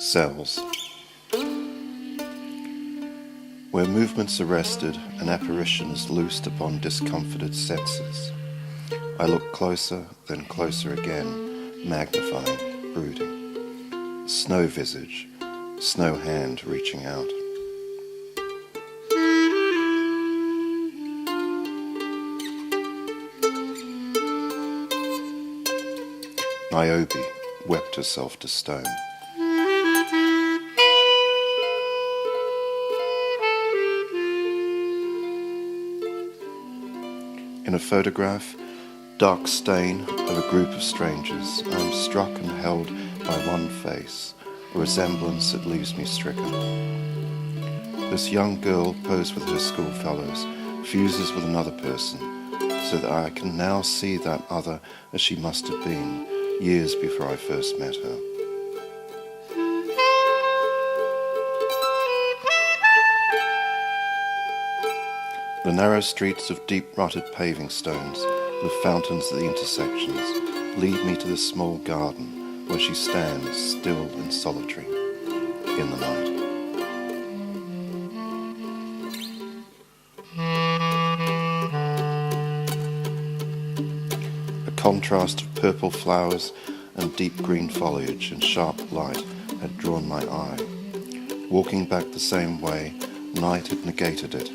Cells. Where movement's arrested, an apparition is loosed upon discomforted senses. I look closer, then closer again, magnifying, brooding. Snow visage, snow hand reaching out. Niobe wept herself to stone. In a photograph, dark stain of a group of strangers, I am struck and held by one face, a resemblance that leaves me stricken. This young girl posed with her schoolfellows fuses with another person, so that I can now see that other as she must have been years before I first met her. The narrow streets of deep-rutted paving stones with fountains at the intersections lead me to the small garden where she stands still and solitary in the night. A contrast of purple flowers and deep green foliage and sharp light had drawn my eye. Walking back the same way, night had negated it,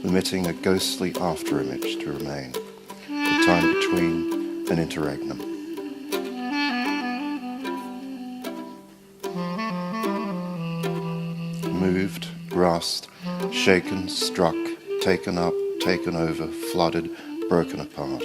permitting a ghostly after-image to remain, the time between an interregnum. Moved, grasped, shaken, struck, taken up, taken over, flooded, broken apart.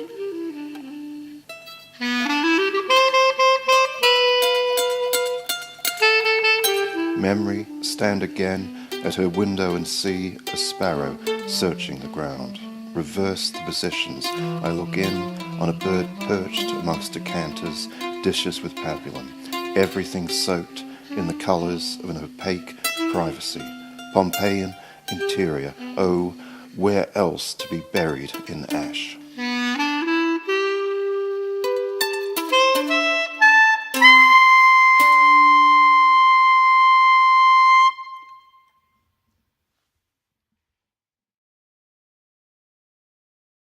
Memory, stand again at her window and see a sparrow searching the ground. Reverse the positions. I look in on a bird perched amongst decanters, dishes with pabulum. Everything soaked in the colours of an opaque privacy. Pompeian interior. Oh, where else to be buried in ash?